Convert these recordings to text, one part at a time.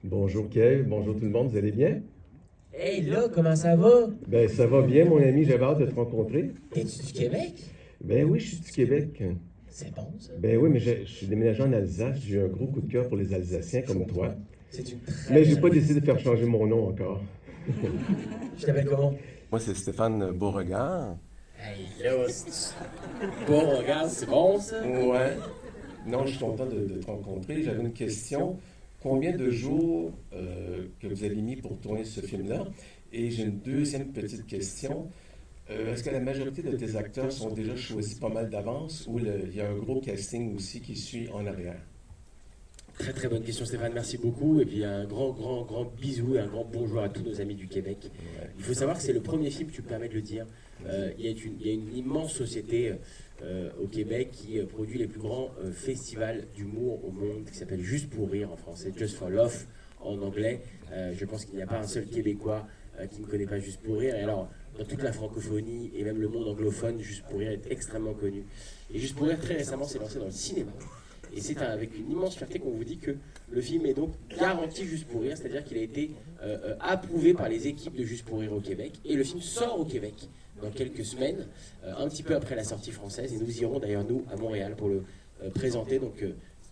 Bonjour Kev, bonjour tout le monde, vous allez bien? Hey là, comment ça va? Ben ça va bien mon ami, j'avais hâte de te rencontrer. T'es-tu du Québec? Ben oui, je suis du Québec. C'est bon ça. Ben oui, mais je suis déménagé en Alsace, j'ai eu un gros coup de cœur pour les Alsaciens comme toi. C'est une très Mais j'ai belle pas ville. décidé de faire changer mon nom encore. Je t'appelle comment? Moi c'est Stéphane Beauregard. Hey là, bon, regarde, c'est bon ça? Ouais. Non, je suis content de te rencontrer. J'avais une question. Combien de jours que vous avez mis pour tourner ce film-là? Et j'ai une deuxième petite question. Est-ce que la majorité de tes acteurs sont déjà choisis pas mal d'avance ou il y a un gros casting aussi qui suit en arrière? Très très bonne question Stéphane, merci beaucoup. Et puis un grand bisou et un grand bonjour à tous nos amis du Québec. Ouais. Il faut savoir que c'est le premier film, tu me permets de le dire. Il y a une immense société au Québec qui produit les plus grands festivals d'humour au monde, qui s'appelle Juste pour rire en français, Just for Love en anglais. Je pense qu'il n'y a pas un seul Québécois qui ne connaît pas Juste pour rire. Et alors, dans toute la francophonie et même le monde anglophone, Juste pour rire est extrêmement connu. Et Juste pour rire, très récemment, s'est lancé dans le cinéma. Et c'est avec une immense fierté qu'on vous dit que le film est donc garanti Juste pour rire, c'est-à-dire qu'il a été approuvé par les équipes de Juste pour rire au Québec. Et le film sort au Québec dans quelques semaines, un petit peu après la sortie française. Et nous irons d'ailleurs, nous, à Montréal pour le présenter. Donc,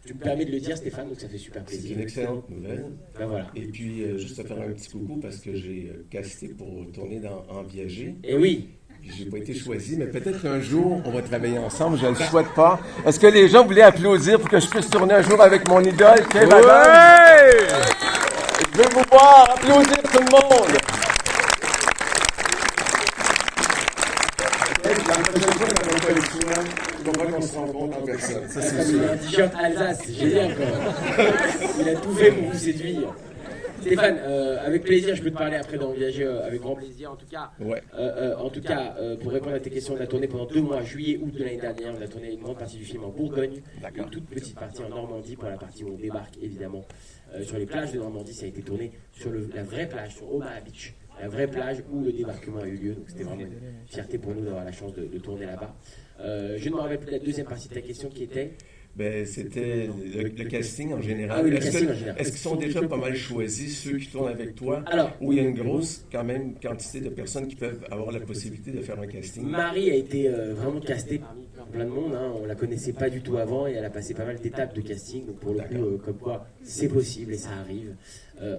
tu me permets de le dire, Stéphane, donc ça fait super C'est plaisir. une excellente nouvelle. Ben voilà. Et puis, juste te faire un petit coucou parce que j'ai casté pour tourner dans En Viager. Et oui, Puis j'ai pas été choisi, mais peut-être qu'un jour, on va travailler ensemble. Je ne le souhaite pas. Est-ce que les gens voulaient applaudir pour que je puisse tourner un jour avec mon idole, Kev Adams? Je veux vous voir applaudir tout le monde. La prochaine fois, dans mon collection, je comprends qu'on se rencontre en personne. Ça, c'est comme il sûr. a un t-shirt Alsace, c'est génial quand même. Il a tout fait pour vous séduire. Stéphane, avec plaisir, je peux te parler après d'envisager avec grand plaisir. Ouais. En tout cas, pour répondre à tes questions, on a tourné pendant 2 mois, juillet, août de l'année dernière. On a tourné une grande partie du film en Bourgogne, D'accord. une toute petite partie en Normandie pour la partie où on débarque évidemment sur les plages de Normandie. Ça a été tourné sur la vraie plage, sur Omaha Beach, la vraie plage où le débarquement a eu lieu. Donc c'était vraiment une fierté pour nous d'avoir la chance de tourner là-bas. Je ne me rappelle plus la deuxième partie de ta question qui était. Ben, c'était le casting en général. Ah oui, le Est-ce casting que- en général. Est-ce qu'ils sont déjà pas mal choisis, ceux qui tournent avec toi? Alors, Ou il y a une grosse, quand même, quantité de personnes qui peuvent avoir la possibilité de faire un casting? Marie a été vraiment castée parmi plein de monde. Hein. On la connaissait pas du tout avant et elle a passé pas mal d'étapes de casting. Donc pour le coup, D'accord. comme quoi, c'est possible et ça arrive.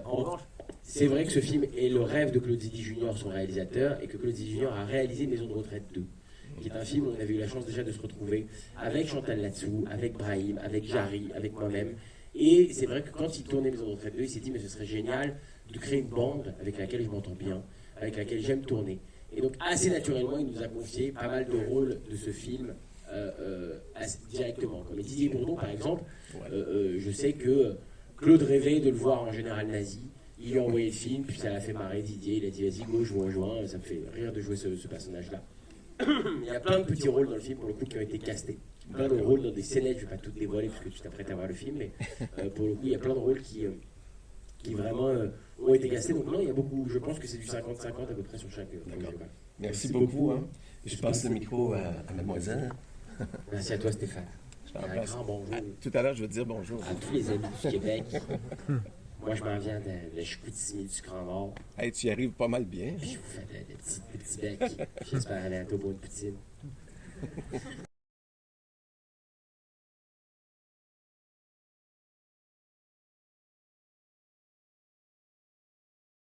En revanche, c'est vrai que ce film est le rêve de Claude Zidi Junior, son réalisateur, et que Claude Zidi Junior a réalisé Maison de retraite 2, qui est un film où on avait eu la chance déjà de se retrouver avec Chantal Latsou, avec Brahim, avec Jarry, avec moi-même. Et c'est vrai que quand il tournait Maison de retraite 2, il s'est dit mais ce serait génial de créer une bande avec laquelle je m'entends bien, avec laquelle j'aime tourner. Et donc assez naturellement, il nous a confié pas mal de rôles de ce film directement. Comme Didier Bourdon par exemple, je sais que Claude rêvait de le voir en général nazi. Il lui a envoyé le film, puis ça l'a fait marrer Didier. Il a dit vas-y, go, joue, ça me fait rire de jouer ce personnage-là. Il y a plein de petits rôles dans le film pour le coup qui ont été castés. Plein de rôles dans des scénettes, je ne vais pas tout dévoiler parce que tu t'apprêtes à voir le film, mais pour le coup, il y a plein de rôles qui vraiment ont été castés. Donc non, il y a beaucoup, je pense que c'est du 50-50 à peu près sur chaque D'accord. rôle. Merci beaucoup. Hein. Je passe le micro à mademoiselle. Merci à toi Stéphane. Je t'en Un passe. grand bonjour Tout à l'heure, je vais te dire bonjour. à tous les amis du Québec. Moi, je m'en viens de Chicoutimi, du Grand Nord. Hey, tu y arrives pas mal bien. Je vous fais des petits becs. J'espère aller à toi pour une poutine.